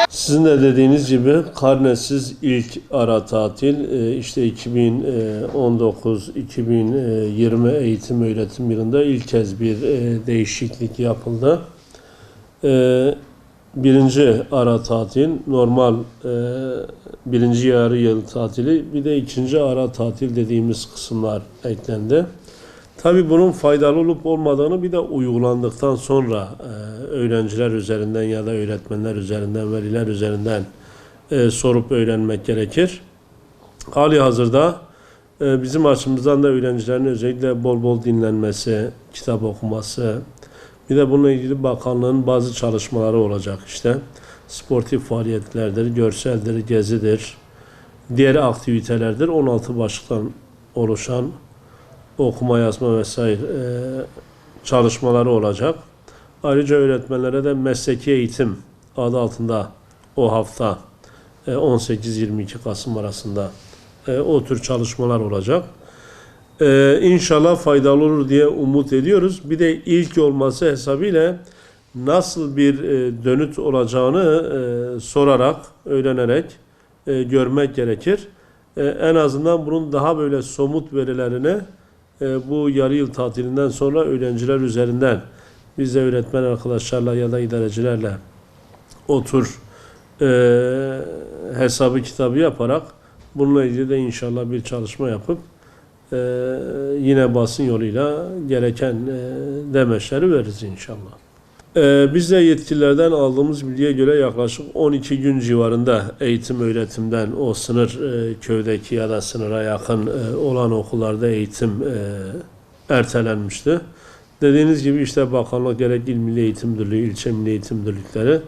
Sizin de dediğiniz gibi karnesiz ilk ara tatil işte 2019-2020 eğitim öğretim yılında ilk kez bir değişiklik yapıldı. Birinci ara tatil normal birinci yarı yıl tatili, bir de ikinci ara tatil dediğimiz kısımlar eklendi. Tabii bunun faydalı olup olmadığını bir de uygulandıktan sonra öğrenciler üzerinden ya da öğretmenler üzerinden, veliler üzerinden sorup öğrenmek gerekir. Halihazırda bizim açımızdan da öğrencilerin özellikle bol bol dinlenmesi, kitap okuması, bir de bununla ilgili bakanlığın bazı çalışmaları olacak işte. Sportif faaliyetlerdir, görseldir, gezidir, diğer aktivitelerdir. 16 başlıktan oluşan okuma, yazma vesaire çalışmaları olacak. Ayrıca öğretmenlere de mesleki eğitim adı altında o hafta 18-22 Kasım arasında o tür çalışmalar olacak. İnşallah faydalı olur diye umut ediyoruz. Bir de ilk olması hesabıyla nasıl bir dönüt olacağını sorarak, öğrenerek görmek gerekir. En azından bunun daha böyle somut verilerini bu yarı yıl tatilinden sonra öğrenciler üzerinden biz de öğretmen arkadaşlarla ya da idarecilerle otur hesabı kitabı yaparak bununla ilgili de inşallah bir çalışma yapıp yine basın yoluyla gereken demeçleri veririz inşallah. Biz de yetkililerden aldığımız bilgiye göre yaklaşık 12 gün civarında eğitim öğretimden o sınır köydeki ya da sınıra yakın olan okullarda eğitim ertelenmişti. Dediğiniz gibi işte bakanlık gerek İl Milli Eğitim Müdürlüğü, ilçe Milli Eğitim Müdürlükleri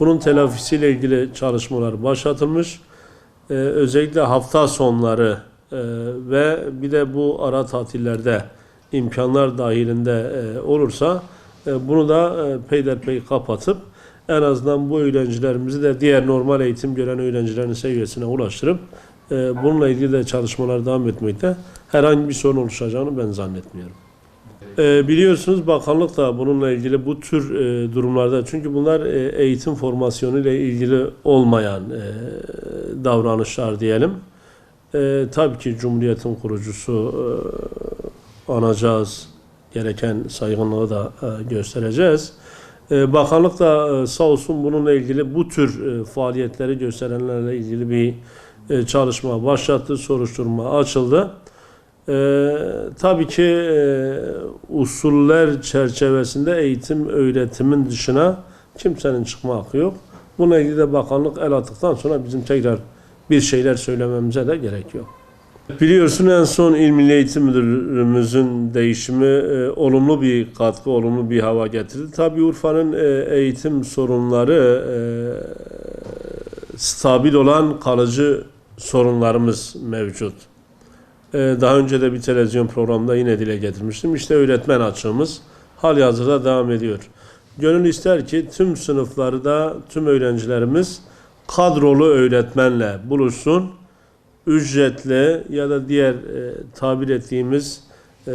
bunun telafisiyle ilgili çalışmalar başlatılmış. Özellikle hafta sonları ve bir de bu ara tatillerde imkanlar dahilinde olursa bunu da peyderpey kapatıp en azından bu öğrencilerimizi de diğer normal eğitim gören öğrencilerin seviyesine ulaştırıp bununla ilgili de çalışmalar devam etmekte, herhangi bir sorun oluşacağını ben zannetmiyorum. Biliyorsunuz bakanlık da bununla ilgili bu tür durumlarda, çünkü bunlar eğitim formasyonu ile ilgili olmayan davranışlar diyelim. Tabii ki Cumhuriyet'in kurucusu anacağız, gereken saygınlığı da göstereceğiz. Bakanlık da sağ olsun bununla ilgili bu tür faaliyetleri gösterenlerle ilgili bir çalışma başlattı, soruşturma açıldı. Tabii ki usuller çerçevesinde eğitim öğretimin dışına kimsenin çıkma hakkı yok. Bununla ilgili de bakanlık el attıktan sonra bizim tekrar bir şeyler söylememize de gerek yok. Biliyorsun en son İl Milli Eğitim Müdürümüzün değişimi olumlu bir katkı, olumlu bir hava getirdi. Tabii Urfa'nın eğitim sorunları stabil olan kalıcı sorunlarımız mevcut. Daha önce de bir televizyon programında yine dile getirmiştim. İşte öğretmen açığımız halihazırda devam ediyor. Gönül ister ki tüm sınıflarda tüm öğrencilerimiz kadrolu öğretmenle buluşsun. Ücretli ya da diğer tabir ettiğimiz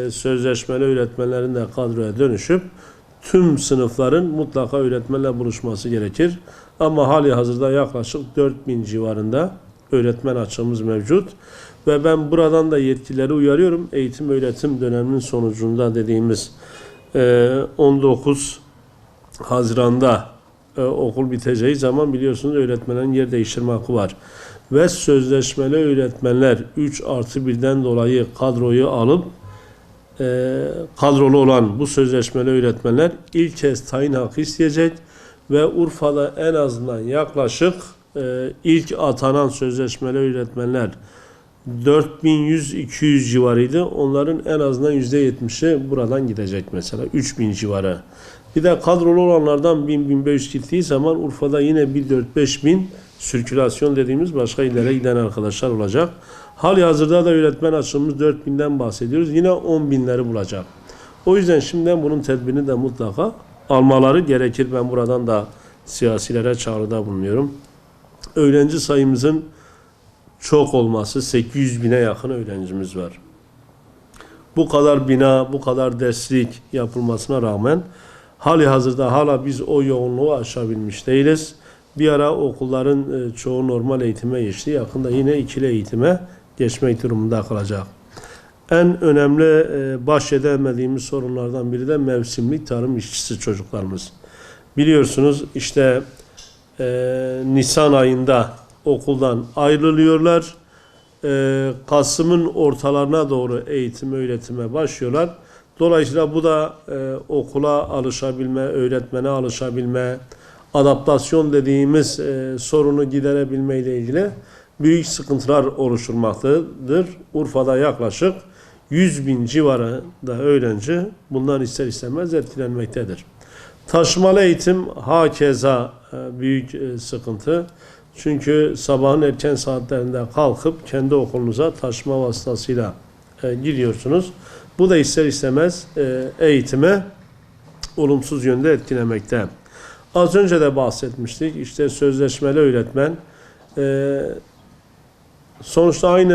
sözleşmeli öğretmenlerin de kadroya dönüşüp tüm sınıfların mutlaka öğretmenle buluşması gerekir. Ama hali hazırda yaklaşık 4000 civarında öğretmen açığımız mevcut. Ve ben buradan da yetkilileri uyarıyorum. Eğitim öğretim döneminin sonucunda dediğimiz 19 Haziran'da okul biteceği zaman biliyorsunuz öğretmenlerin yer değiştirme hakkı var. Ve sözleşmeli öğretmenler 3+1'den dolayı kadroyu alıp kadrolu olan bu sözleşmeli öğretmenler ilk kez tayin hakkı isteyecek ve Urfa'da en azından yaklaşık ilk atanan sözleşmeli öğretmenler 4100-200 civarıydı. Onların en azından %70'i buradan gidecek mesela 3000 civarı. Bir de kadrolu olanlardan 1000-1500 gittiği zaman Urfa'da yine bir 4-5 bin sirkülasyon dediğimiz başka illere giden arkadaşlar olacak. Halihazırda da öğretmen açığımız 4000'den bahsediyoruz. Yine 10.000'leri bulacak. O yüzden şimdiden bunun tedbirini de mutlaka almaları gerekir. Ben buradan da siyasilere çağrıda bulunuyorum. Öğrenci sayımızın çok olması, 800 bine yakın öğrencimiz var. Bu kadar bina, bu kadar derslik yapılmasına rağmen halihazırda hala biz o yoğunluğu aşabilmiş değiliz. Bir ara okulların çoğu normal eğitime geçti. Yakında yine ikili eğitime geçmek durumunda kalacak. En önemli baş edemediğimiz sorunlardan biri de mevsimlik tarım işçisi çocuklarımız. Biliyorsunuz işte Nisan ayında okuldan ayrılıyorlar. Kasım'ın ortalarına doğru eğitim öğretime başlıyorlar. Dolayısıyla bu da okula alışabilme, öğretmene alışabilme, adaptasyon dediğimiz sorunu giderebilme ile ilgili büyük sıkıntılar oluşturmaktadır. Urfa'da yaklaşık 100.000 civarında öğrenci bundan ister istemez etkilenmektedir. Taşımalı eğitim hakeza büyük sıkıntı. Çünkü sabahın erken saatlerinde kalkıp kendi okulunuza taşıma vasıtasıyla gidiyorsunuz. Bu da ister istemez eğitime olumsuz yönde etkilemekte. Az önce de bahsetmiştik. İşte sözleşmeli öğretmen. Sonuçta aynı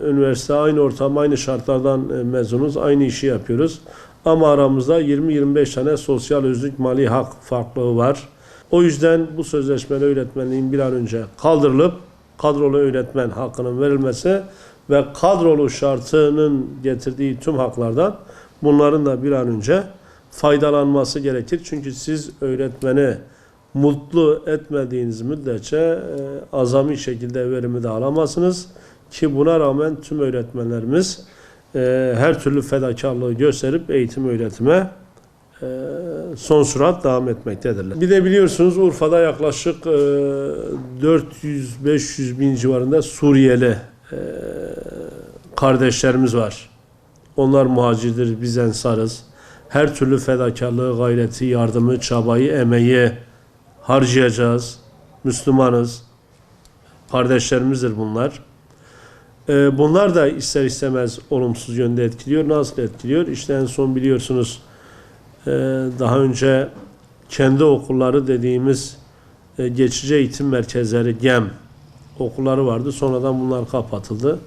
üniversite, aynı ortam, aynı şartlardan mezunuz, aynı işi yapıyoruz. Ama aramızda 20-25 tane sosyal özlük mali hak farklılığı var. O yüzden bu sözleşmeli öğretmenliğin bir an önce kaldırılıp kadrolu öğretmen hakkının verilmesi ve kadrolu şartının getirdiği tüm haklardan bunların da bir an önce faydalanması gerekir. Çünkü siz öğretmeni mutlu etmediğiniz müddetçe azami şekilde verimi de alamazsınız. Ki buna rağmen tüm öğretmenlerimiz her türlü fedakarlığı gösterip eğitim öğretime son sürat devam etmektedirler. Bir de biliyorsunuz Urfa'da yaklaşık 400-500 bin civarında Suriyeli kardeşlerimiz var. Onlar muhacirdir, biz ensarız. Her türlü fedakarlığı, gayreti, yardımı, çabayı, emeği harcayacağız. Müslümanız. Kardeşlerimizdir bunlar. Bunlar da ister istemez olumsuz yönde etkiliyor. Nasıl etkiliyor? İşte en son biliyorsunuz daha önce kendi okulları dediğimiz geçici eğitim merkezleri GEM okulları vardı. Sonradan bunlar kapatıldı.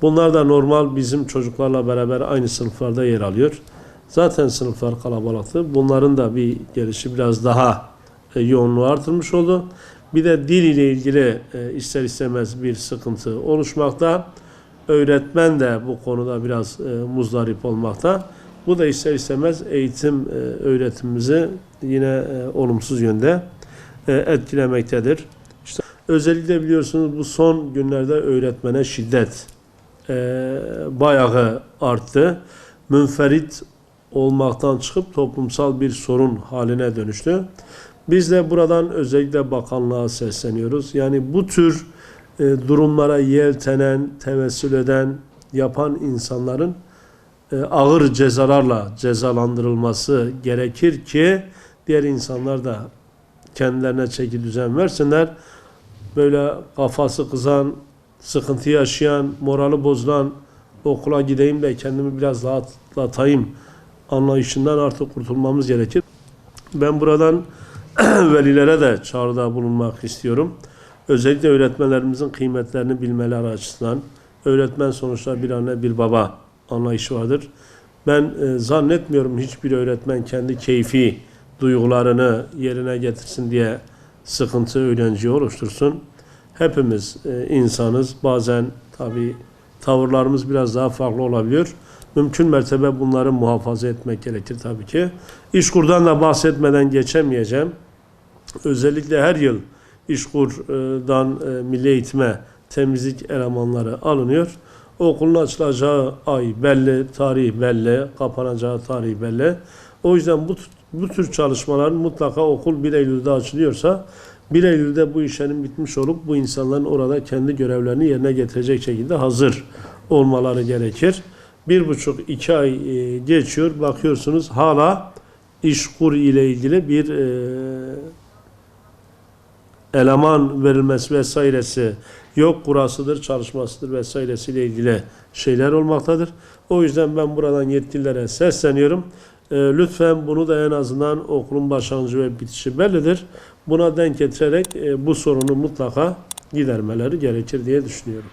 Bunlar da normal bizim çocuklarla beraber aynı sınıflarda yer alıyor. Zaten sınıflar kalabalıktı. Bunların da bir gelişi biraz daha yoğunluğu artırmış oldu. Bir de dil ile ilgili ister istemez bir sıkıntı oluşmakta. Öğretmen de bu konuda biraz muzdarip olmakta. Bu da ister istemez eğitim öğretimimizi yine olumsuz yönde etkilemektedir. İşte özellikle biliyorsunuz bu son günlerde öğretmene şiddet bayağı arttı. Münferit olmaktan çıkıp toplumsal bir sorun haline dönüştü. Biz de buradan özellikle bakanlığa sesleniyoruz. Yani bu tür durumlara yeltenen, tevessül eden, yapan insanların ağır cezalarla cezalandırılması gerekir ki diğer insanlar da kendilerine çeki düzen versinler. Böyle kafası kızan, sıkıntı yaşayan, morali bozulan, okula gideyim de kendimi biraz rahatlatayım anlayışından artık kurtulmamız gerekir. Ben buradan velilere de çağrıda bulunmak istiyorum. Özellikle öğretmenlerimizin kıymetlerini bilmeleri açısından. Öğretmen sonuçta bir anne bir baba anlayışı vardır. Ben zannetmiyorum hiçbir öğretmen kendi keyfi duygularını yerine getirsin diye sıkıntı öğrenciye oluştursun. Hepimiz insanız. Bazen tabii tavırlarımız biraz daha farklı olabiliyor. Mümkün mertebe bunları muhafaza etmek gerekir tabii ki. İşkur'dan da bahsetmeden geçemeyeceğim. Özellikle her yıl İşkur'dan milli eğitime temizlik elemanları alınıyor. Okulun açılacağı ay belli, tarih belli, kapanacağı tarih belli. O yüzden bu tür çalışmaların mutlaka okul 1 Eylül'de açılıyorsa 1 Eylül'de bu işlerin bitmiş olup bu insanların orada kendi görevlerini yerine getirecek şekilde hazır olmaları gerekir. 1,5-2 ay geçiyor. Bakıyorsunuz hala İşkur ile ilgili bir eleman verilmesi vesairesi yok. Kurasıdır, çalışmasıdır vesairesiyle ilgili şeyler olmaktadır. O yüzden ben buradan yetkililere sesleniyorum. Lütfen bunu da en azından okulun başlangıcı ve bitişi bellidir. Buna denk getirerek bu sorunu mutlaka gidermeleri gerekir diye düşünüyorum.